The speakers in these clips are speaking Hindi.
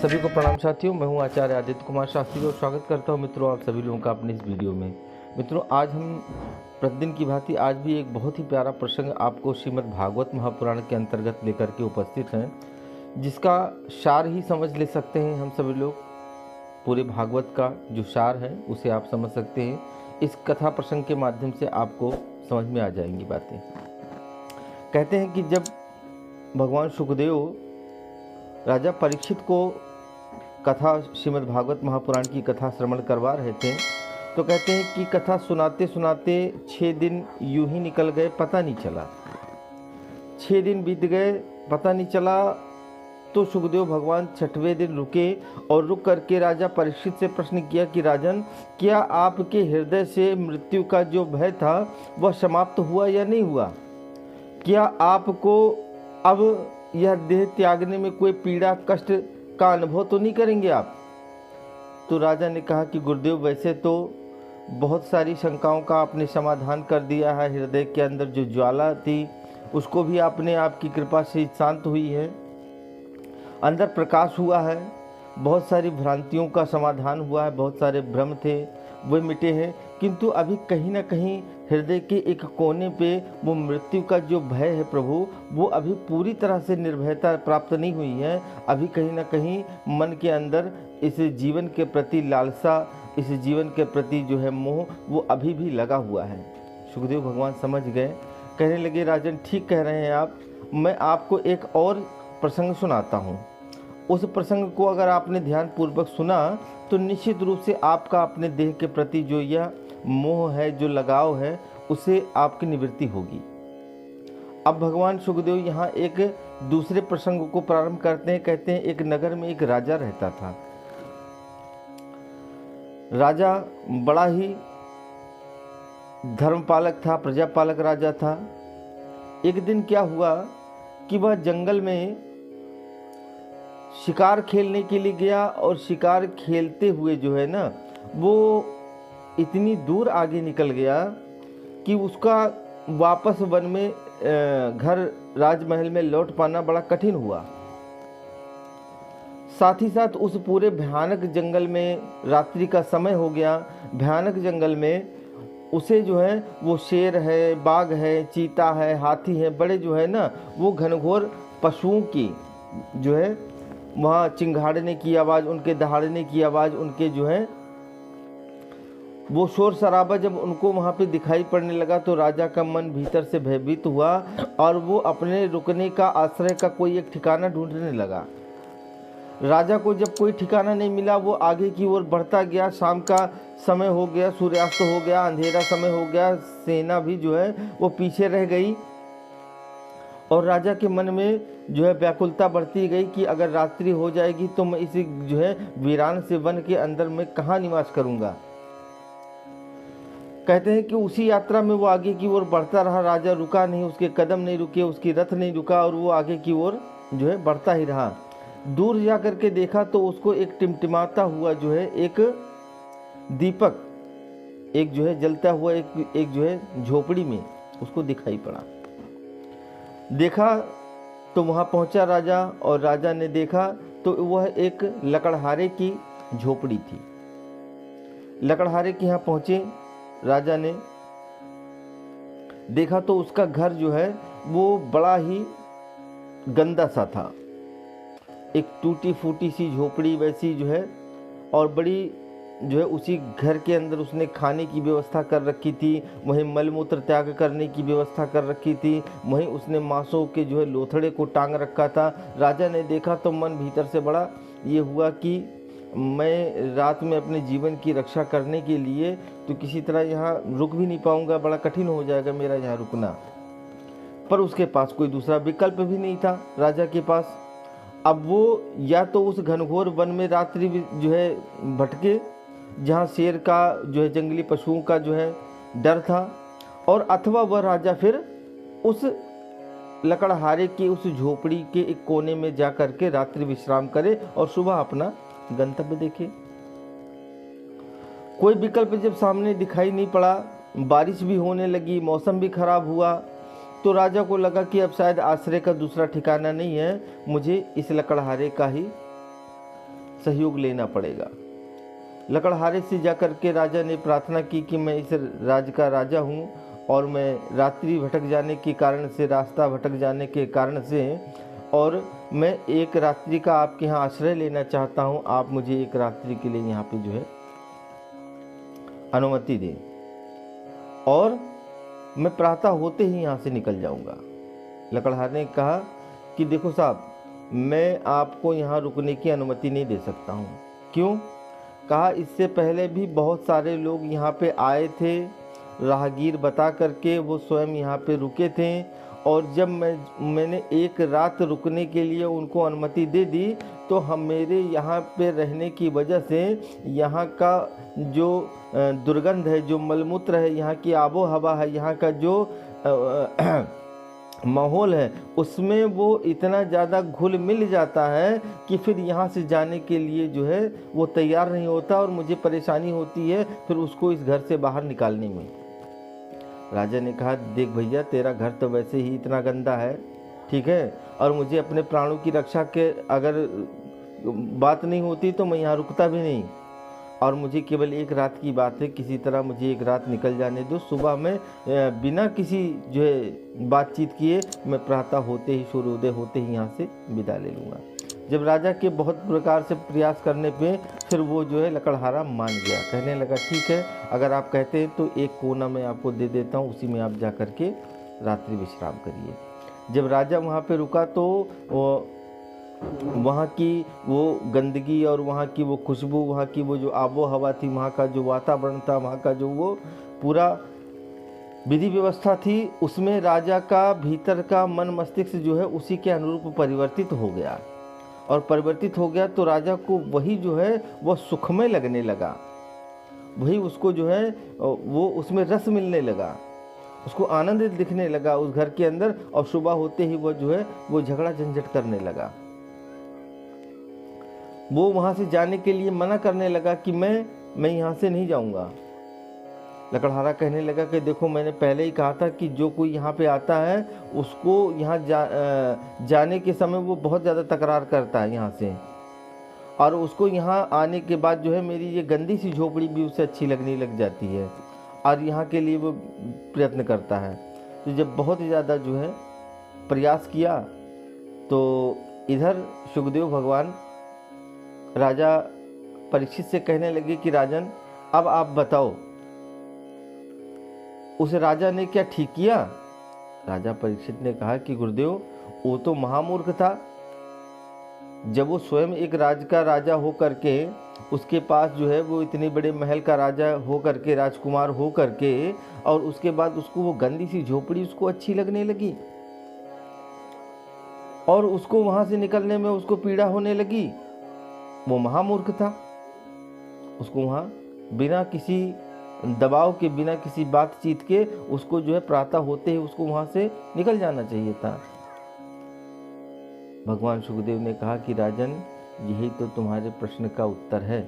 सभी को प्रणाम साथियों, मैं हूं आचार्य आदित्य कुमार शास्त्री और स्वागत करता हूं मित्रों आप सभी लोगों का अपने इस वीडियो में। मित्रों, आज हम प्रतिदिन की भांति आज भी एक बहुत ही प्यारा प्रसंग आपको श्रीमद् भागवत महापुराण के अंतर्गत लेकर के उपस्थित हैं, जिसका सार ही समझ ले सकते हैं हम सभी लोग। पूरे भागवत का जो सार है उसे आप समझ सकते हैं। इस कथा प्रसंग के माध्यम से आपको समझ में आ जाएंगी बातें। कहते हैं कि जब भगवान सुखदेव राजा परीक्षित को कथा श्रीमद् भागवत महापुराण की कथा श्रवण करवा रहे थे, तो कहते हैं कि कथा सुनाते सुनाते 6 दिन यूं ही निकल गए, पता नहीं चला। 6 दिन बीत गए, पता नहीं चला। तो सुखदेव भगवान 6वें दिन रुके और रुक करके राजा परीक्षित से प्रश्न किया कि राजन, क्या आपके हृदय से मृत्यु का जो भय था वह समाप्त हुआ या नहीं हुआ? क्या आपको अब यह देह त्यागने में कोई पीड़ा कष्ट का अनुभव तो नहीं करेंगे आप? तो राजा ने कहा कि गुरुदेव, वैसे तो बहुत सारी शंकाओं का आपने समाधान कर दिया है। हृदय के अंदर जो ज्वाला थी उसको भी आपने, आपकी कृपा से शांत हुई है, अंदर प्रकाश हुआ है, बहुत सारी भ्रांतियों का समाधान हुआ है, बहुत सारे भ्रम थे वे मिटे हैं, किंतु अभी कहीं ना कहीं हृदय के एक कोने पे वो मृत्यु का जो भय है प्रभु, वो अभी पूरी तरह से निर्भयता प्राप्त नहीं हुई है। अभी कहीं ना कहीं मन के अंदर इस जीवन के प्रति लालसा, इस जीवन के प्रति जो है मोह, वो अभी भी लगा हुआ है। सुखदेव भगवान समझ गए, कहने लगे राजन, ठीक कह रहे हैं आप। मैं आपको एक और प्रसंग सुनाता हूँ। उस प्रसंग को अगर आपने ध्यानपूर्वक सुना तो निश्चित रूप से आपका अपने देह के प्रति जो यह मोह है, जो लगाव है, उसे आपकी निवृत्ति होगी। अब भगवान सुखदेव यहाँ एक दूसरे प्रसंग को प्रारंभ करते हैं। कहते हैं एक नगर में एक राजा रहता था। राजा बड़ा ही धर्मपालक था, प्रजापालक राजा था। एक दिन क्या हुआ कि वह जंगल में शिकार खेलने के लिए गया और शिकार खेलते हुए जो है ना, वो इतनी दूर आगे निकल गया कि उसका वापस वन में घर राजमहल में लौट पाना बड़ा कठिन हुआ। साथ ही साथ उस पूरे भयानक जंगल में रात्रि का समय हो गया। भयानक जंगल में उसे जो है वो शेर है, बाघ है, चीता है, हाथी है, बड़े जो है ना वो घनघोर पशुओं की जो है वहाँ चिंघाड़ने की आवाज़, उनके दहाड़ने की आवाज़, उनके जो है वो शोर शराबा जब उनको वहाँ पे दिखाई पड़ने लगा तो राजा का मन भीतर से भयभीत हुआ और वो अपने रुकने का, आश्रय का कोई एक ठिकाना ढूंढने लगा। राजा को जब कोई ठिकाना नहीं मिला, वो आगे की ओर बढ़ता गया। शाम का समय हो गया, सूर्यास्त हो गया, अंधेरा समय हो गया, सेना भी जो है वो पीछे रह गई और राजा के मन में जो है व्याकुलता बढ़ती गई कि अगर रात्रि हो जाएगी तो मैं इस जो है वीरान से वन के अंदर में कहाँ निवास करूँगा। कहते हैं कि उसी यात्रा में वो आगे की ओर बढ़ता रहा। राजा रुका नहीं, उसके कदम नहीं रुके, उसकी रथ नहीं रुका और वो आगे की ओर जो है बढ़ता ही रहा। दूर जा कर के देखा तो उसको एक टिमटिमाता हुआ जो है एक दीपक, एक जो है जलता हुआ एक जो है झोपड़ी में उसको दिखाई पड़ा। देखा तो वहाँ पहुँचा राजा और राजा ने देखा तो वह एक लकड़हारे की झोपड़ी थी। लकड़हारे के यहाँ पहुँचे, राजा ने देखा तो उसका घर जो है वो बड़ा ही गंदा सा था। एक टूटी फूटी सी झोपड़ी वैसी जो है, और बड़ी जो है उसी घर के अंदर उसने खाने की व्यवस्था कर रखी थी, वहीं मलमूत्र त्याग करने की व्यवस्था कर रखी थी, वहीं उसने मांसों के जो है लोथड़े को टांग रखा था। राजा ने देखा तो मन भीतर से बड़ा ये हुआ कि मैं रात में अपने जीवन की रक्षा करने के लिए तो किसी तरह यहाँ रुक भी नहीं पाऊँगा, बड़ा कठिन हो जाएगा मेरा यहाँ रुकना। पर उसके पास कोई दूसरा विकल्प भी नहीं था राजा के पास। अब वो या तो उस घनघोर वन में रात्रि जो है भटके जहाँ शेर का जो है जंगली पशुओं का जो है डर था, और अथवा वह राजा फिर उस लकड़हारे की उस झोपड़ी के एक कोने में जा कर के रात्रि विश्राम करे और सुबह अपना गंतव्य देखे। कोई विकल्प जब सामने दिखाई नहीं पड़ा, बारिश भी होने लगी, मौसम भी खराब हुआ, तो राजा को लगा कि अब शायद आश्रय का दूसरा ठिकाना नहीं है, मुझे इस लकड़हारे का ही सहयोग लेना पड़ेगा। लकड़हारे से जाकर के राजा ने प्रार्थना की कि मैं इस राज्य का राजा हूँ और मैं रात्रि भटक जाने के कारण से, रास्ता भटक जाने के कारण से, और मैं एक रात्रि का आपके यहाँ आश्रय लेना चाहता हूँ। आप मुझे एक रात्रि के लिए यहाँ पे जो है अनुमति दें और मैं प्रातः होते ही यहाँ से निकल जाऊँगा। लकड़हारे ने कहा कि देखो साहब, मैं आपको यहाँ रुकने की अनुमति नहीं दे सकता हूँ। क्यों? कहा इससे पहले भी बहुत सारे लोग यहाँ पे आए थे, राहगीर बता करके वो स्वयं यहाँ पे रुके थे, और जब मैंने एक रात रुकने के लिए उनको अनुमति दे दी तो हम मेरे यहाँ पे रहने की वजह से यहाँ का जो दुर्गंध है, जो मलमूत्र है, यहाँ की आबो हवा है, यहाँ का जो माहौल है, उसमें वो इतना ज़्यादा घुल मिल जाता है कि फिर यहाँ से जाने के लिए जो है वो तैयार नहीं होता और मुझे परेशानी होती है फिर उसको इस घर से बाहर निकालने में। राजा ने कहा देख भैया, तेरा घर तो वैसे ही इतना गंदा है, ठीक है, और मुझे अपने प्राणों की रक्षा के अगर बात नहीं होती तो मैं यहाँ रुकता भी नहीं, और मुझे केवल एक रात की बात है, किसी तरह मुझे एक रात निकल जाने दो। सुबह में बिना किसी जो है बातचीत किए मैं प्रातः होते ही, सूर्योदय होते ही यहाँ से विदा ले लूँगा। जब राजा के बहुत प्रकार से प्रयास करने पे फिर वो जो है लकड़हारा मान गया, कहने लगा ठीक है, अगर आप कहते हैं तो एक कोना मैं आपको दे देता हूँ, उसी में आप जा कर के रात्रि विश्राम करिए। जब राजा वहाँ पे रुका तो वहाँ की वो गंदगी और वहाँ की वो खुशबू, वहाँ की वो जो आबो हवा थी, वहाँ का जो वातावरण था, वहाँ का जो वो पूरा विधि व्यवस्था थी, उसमें राजा का भीतर का मन मस्तिष्क जो है उसी के अनुरूप परिवर्तित हो गया। और परिवर्तित हो गया तो राजा को वही जो है वह सुखमय लगने लगा, वही उसको जो है वो उसमें रस मिलने लगा, उसको आनंद दिखने लगा उस घर के अंदर। और सुबह होते ही वह जो है वो झगड़ा झंझट करने लगा, वो वहाँ से जाने के लिए मना करने लगा कि मैं यहाँ से नहीं जाऊँगा। लकड़हारा कहने लगा कि देखो, मैंने पहले ही कहा था कि जो कोई यहाँ पे आता है उसको यहाँ जाने के समय वो बहुत ज़्यादा तकरार करता है यहाँ से, और उसको यहाँ आने के बाद जो है मेरी ये गंदी सी झोपड़ी भी उसे अच्छी लगने लग जाती है, और यहाँ के लिए वो प्रयत्न करता है। तो जब बहुत ज़्यादा जो है प्रयास किया तो इधर सुखदेव भगवान राजा परीक्षित से कहने लगे कि राजन, अब आप बताओ उस राजा ने क्या ठीक किया? राजा परीक्षित ने कहा कि गुरुदेव, वो तो महामूर्ख था। जब वो स्वयं एक राज्य का राजा हो करके, उसके पास जो है वो इतने बड़े महल का राजा हो करके, राजकुमार हो करके, और उसके बाद उसको वो गंदी सी झोपड़ी उसको अच्छी लगने लगी और उसको वहां से निकलने में उसको पीड़ा होने लगी। वो महामूर्ख था। उसको वहाँ बिना किसी दबाव के, बिना किसी बातचीत के उसको जो है प्रातः होते ही उसको वहाँ से निकल जाना चाहिए था। भगवान सुखदेव ने कहा कि राजन, यही तो तुम्हारे प्रश्न का उत्तर है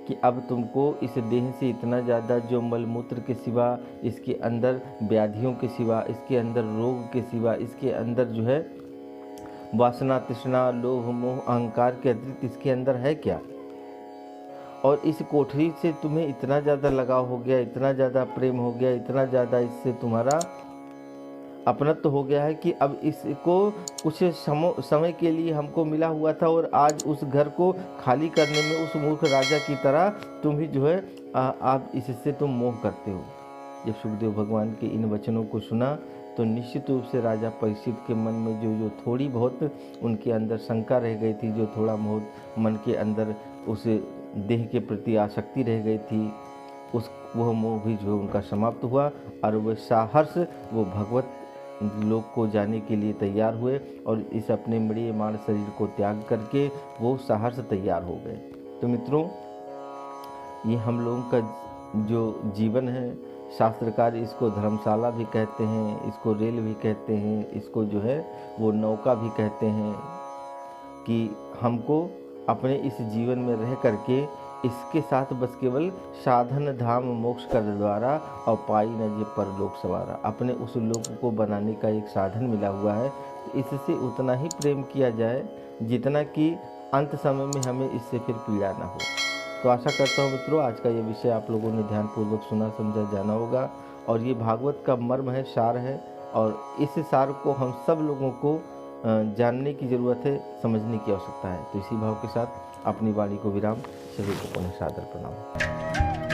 कि अब तुमको इस देह से इतना ज़्यादा जो मलमूत्र के सिवा, इसके अंदर व्याधियों के सिवा, इसके अंदर रोग के सिवा, इसके अंदर जो है वासना, तृष्णा, लोभ, मोह, अहंकार के अतिरिक्त इसके अंदर है क्या? और इस कोठरी से तुम्हें इतना ज़्यादा लगाव हो गया, इतना ज़्यादा प्रेम हो गया, इतना ज़्यादा इससे तुम्हारा अपनत्व हो गया है कि अब इसको कुछ समय के लिए हमको मिला हुआ था, और आज उस घर को खाली करने में उस मूर्ख राजा की तरह तुम भी जो है आप इससे तुम मोह करते हो। जब सुखदेव भगवान के इन वचनों को सुना तो निश्चित रूप से राजा परीक्षित के मन में जो थोड़ी बहुत उनके अंदर शंका रह गई थी, जो थोड़ा बहुत मन के अंदर उस देह के प्रति आसक्ति रह गई थी, वह मोह भी जो उनका समाप्त हुआ, और वह साहर्ष वो भगवत लोक को जाने के लिए तैयार हुए, और इस अपने म्रियमाण शरीर को त्याग करके वो साहर्ष तैयार हो गए। तो मित्रों, ये हम लोगों का जो जीवन है, शास्त्रकार इसको धर्मशाला भी कहते हैं, इसको रेल भी कहते हैं, इसको जो है वो नौका भी कहते हैं, कि हमको अपने इस जीवन में रह करके इसके साथ बस केवल साधन धाम मोक्ष कर द्वारा और पाई न जे परलोक सवारा, अपने उस लोक को बनाने का एक साधन मिला हुआ है। तो इससे उतना ही प्रेम किया जाए जितना कि अंत समय में हमें इससे फिर पीड़ा न हो। तो आशा करता हूँ मित्रों, आज का ये विषय आप लोगों ने ध्यानपूर्वक सुना, समझा, जाना होगा। और ये भागवत का मर्म है, सार है, और इस सार को हम सब लोगों को जानने की ज़रूरत है, समझने की आवश्यकता है। तो इसी भाव के साथ अपनी वाणी को विराम। सभी को पुनः सादर प्रणाम।